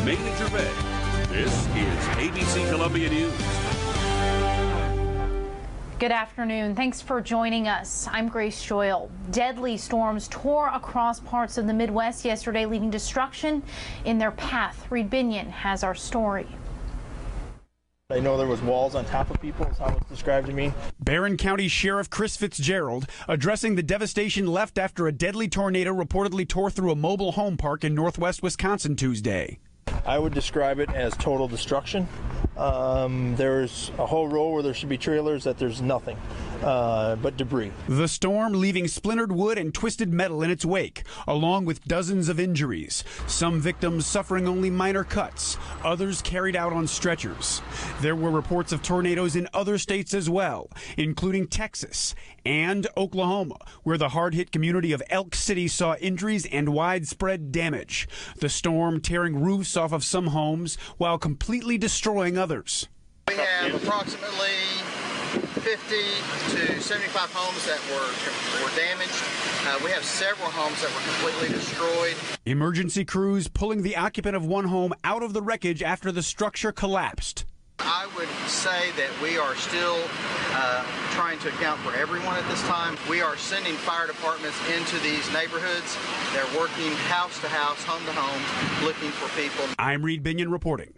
Mamie Gervais. This is ABC Columbia News. Good afternoon. Thanks for joining us. I'm Grace Joyle. Deadly storms tore across parts of the Midwest yesterday, leaving destruction in their path. Reed Binion has our story. I know there was walls on top of people, is how it's described to me. Barron County Sheriff Chris Fitzgerald addressing the devastation left after a deadly tornado reportedly tore through a mobile home park in northwest Wisconsin Tuesday. I would describe it as total destruction. There's a whole row where there should be trailers that there's nothing but debris. The storm leaving splintered wood and twisted metal in its wake, along with dozens of injuries. Some victims suffering only minor cuts, others carried out on stretchers. There were reports of tornadoes in other states as well, including Texas and Oklahoma, where the hard-hit community of Elk City saw injuries and widespread damage. The storm tearing roofs off of some homes while completely destroying others. We have approximately 50 to 75 homes that were damaged. We have several homes that were completely destroyed. Emergency crews pulling the occupant of one home out of the wreckage after the structure collapsed. I would say that we are still trying to account for everyone at this time. We are sending fire departments into these neighborhoods. They're working house to house, home to home, looking for people. I'm Reed Binion reporting.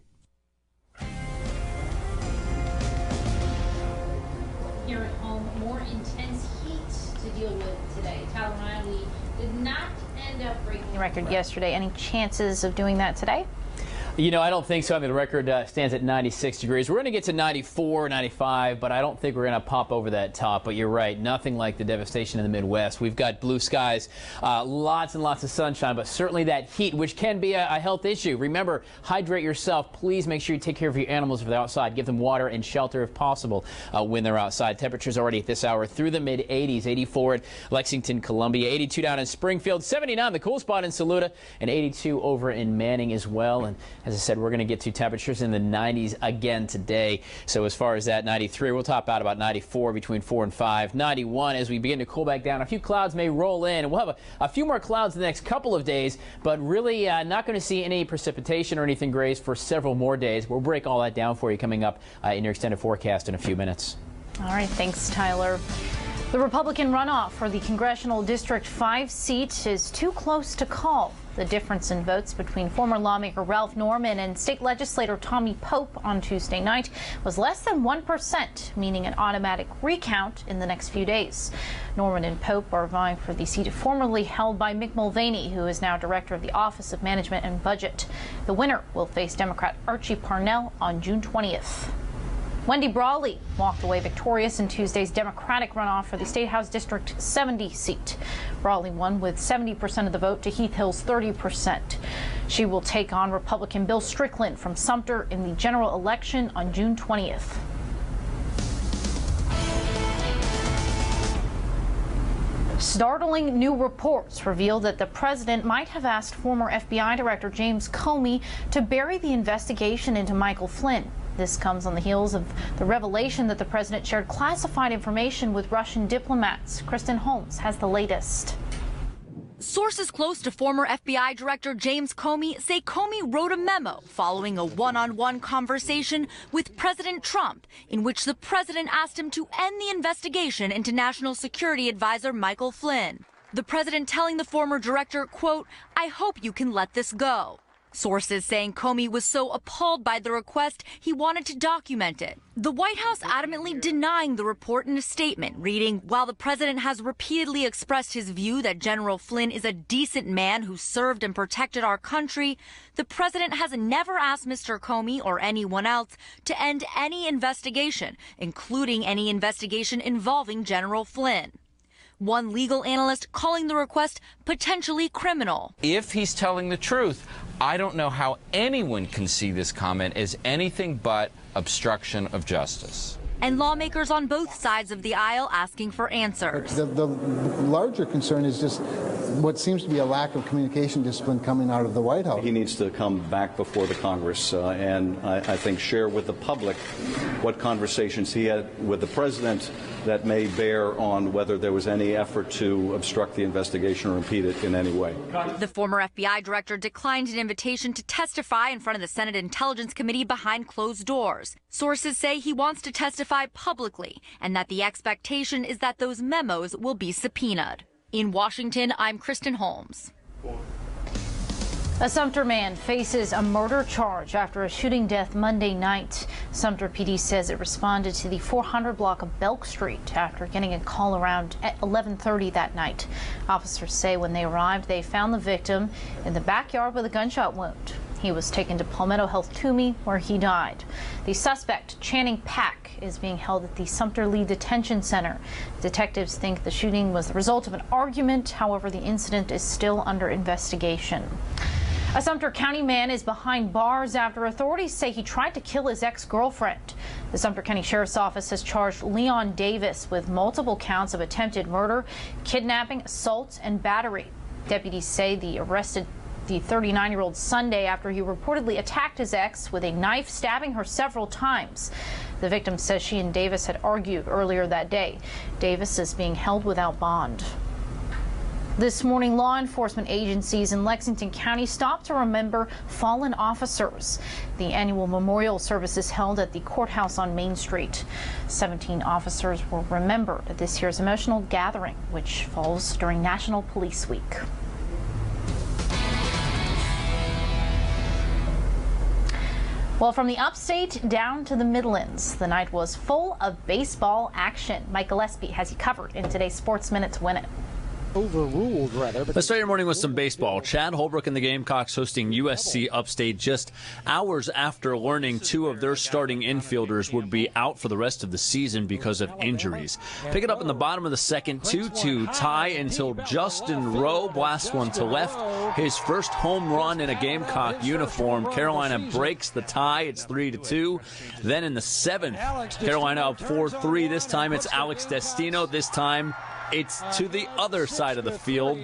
Here at home, more intense heat to deal with today. Tyler Riley did not end up breaking the Record yesterday. Any chances of doing that today? You know, I don't think so. I mean, the record stands at 96 degrees. We're going to get to 94, 95, but I don't think we're going to pop over that top. But you're right, nothing like the devastation in the Midwest. We've got blue skies, lots and lots of sunshine, but certainly that heat, which can be a health issue. Remember, hydrate yourself. Please make sure you take care of your animals if they're outside. Give them water and shelter if possible when they're outside. Temperatures already at this hour through the mid-80s. 84 at Lexington, Columbia, 82 down in Springfield, 79 the cool spot in Saluda, and 82 over in Manning as well. And as I said, we're going to get to temperatures in the 90s again today. So as far as that, 93, we'll top out about 94, between 4 and 5. 91 as we begin to cool back down. A few clouds may roll in, and we'll have a few more clouds the next couple of days, but really not going to see any precipitation or anything, Grace, for several more days. We'll break all that down for you coming up in your extended forecast in a few minutes. All right, thanks, Tyler. The Republican runoff for the Congressional District 5 seat is too close to call. The difference in votes between former lawmaker Ralph Norman and state legislator Tommy Pope on Tuesday night was less than 1%, meaning an automatic recount in the next few days. Norman and Pope are vying for the seat formerly held by Mick Mulvaney, who is now director of the Office of Management and Budget. The winner will face Democrat Archie Parnell on June 20th. Wendy Brawley walked away victorious in Tuesday's Democratic runoff for the State House District 70 seat. Brawley won with 70% of the vote to Heath Hill's 30%. She will take on Republican Bill Strickland from Sumter in the general election on June 20th. Startling new reports reveal that the president might have asked former FBI Director James Comey to bury the investigation into Michael Flynn. This comes on the heels of the revelation that the president shared classified information with Russian diplomats. Kristen Holmes has the latest. Sources close to former FBI Director James Comey say Comey wrote a memo following a one-on-one conversation with President Trump in which the president asked him to end the investigation into National Security Advisor Michael Flynn. The president telling the former director, quote, "I hope you can let this go." Sources saying Comey was so appalled by the request, he wanted to document it. The White House adamantly denying the report in a statement, reading, "While the president has repeatedly expressed his view that General Flynn is a decent man who served and protected our country, the president has never asked Mr. Comey or anyone else to end any investigation, including any investigation involving General Flynn." One legal analyst calling the request potentially criminal. If he's telling the truth, I don't know how anyone can see this comment as anything but obstruction of justice. And lawmakers on both sides of the aisle asking for answers. The larger concern is just what seems to be a lack of communication discipline coming out of the White House. He needs to come back before the Congress and I think share with the public what conversations he had with the president that may bear on whether there was any effort to obstruct the investigation or impede it in any way. The former FBI director declined an invitation to testify in front of the Senate Intelligence Committee behind closed doors. Sources say he wants to testify publicly and that the expectation is that those memos will be subpoenaed. In Washington, I'm Kristen Holmes. A Sumter man faces a murder charge after a shooting death Monday night. Sumter PD says it responded to the 400 block of Belk Street after getting a call around at 11:30 that night. Officers say when they arrived, they found the victim in the backyard with a gunshot wound. He was taken to Palmetto Health Toomey, where he died. The suspect, Channing Pack, is being held at the Sumter Lee Detention Center. Detectives think the shooting was the result of an argument. However, the incident is still under investigation. A Sumter County man is behind bars after authorities say he tried to kill his ex-girlfriend. The Sumter County Sheriff's Office has charged Leon Davis with multiple counts of attempted murder, kidnapping, assault, and battery. Deputies say they arrested the 39-year-old Sunday after he reportedly attacked his ex with a knife, stabbing her several times. The victim says she and Davis had argued earlier that day. Davis is being held without bond. This morning, law enforcement agencies in Lexington County stopped to remember fallen officers. The annual memorial service is held at the courthouse on Main Street. 17 officers were remembered at this year's emotional gathering, which falls during National Police Week. Well, from the upstate down to the Midlands, the night was full of baseball action. Mike Gillespie has you covered in today's Sports Minute to Win It. Overruled, rather. Let's start your morning with some baseball. Chad Holbrook and the Gamecocks hosting USC Upstate just hours after learning two of their starting infielders would be out for the rest of the season because of injuries. Pick it up in the bottom of the second, 2-2 tie until Justin Rowe blasts one to left. His first home run in a Gamecock uniform. Carolina breaks the tie. It's 3-2. Then in the seventh, Carolina up 4-3. This time it's Alex Destino. This time it's to the other side of the field.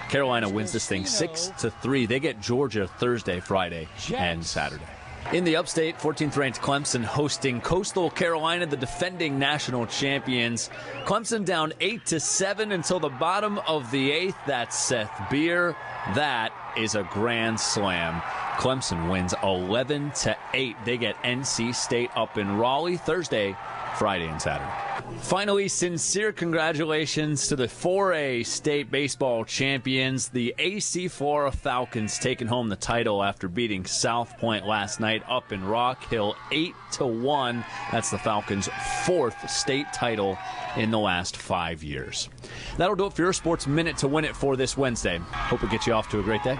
Carolina wins this thing 6-3. They get Georgia Thursday, Friday, and Saturday. In the upstate, 14th ranked Clemson hosting Coastal Carolina, the defending national champions. Clemson down 8-7 until the bottom of the eighth. That's Seth Beer. That is a grand slam. Clemson wins 11-8. They get NC State up in Raleigh Thursday, Friday, and Saturday. Finally, sincere congratulations to the 4A state baseball champions, the AC Flora Falcons, taking home the title after beating South Point last night up in Rock Hill 8-1. That's the Falcons' fourth state title in the last 5 years. That'll do it for your Sports Minute to Win It for this Wednesday. Hope it gets you off to a great day.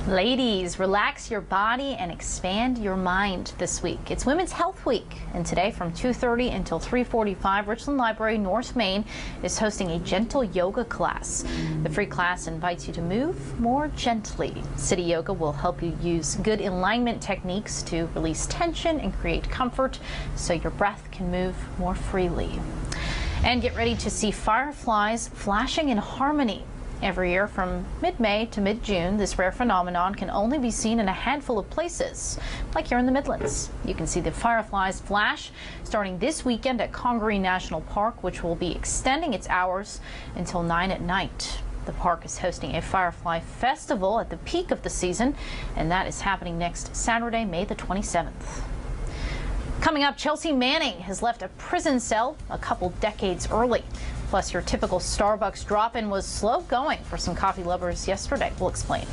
Ladies, relax your body and expand your mind this week. It's Women's Health Week, and today from 2:30 until 3:45, Richland Library, North Main, is hosting a gentle yoga class. The free class invites you to move more gently. City Yoga will help you use good alignment techniques to release tension and create comfort so your breath can move more freely. And get ready to see fireflies flashing in harmony. Every year from mid-May to mid-June, this rare phenomenon can only be seen in a handful of places, like here in the Midlands. You can see the fireflies flash starting this weekend at Congaree National Park, which will be extending its hours until 9 at night. The park is hosting a Firefly Festival at the peak of the season, and that is happening next Saturday, May the 27th. Coming up, Chelsea Manning has left a prison cell a couple decades early. Plus, your typical Starbucks drop-in was slow going for some coffee lovers yesterday. We'll explain.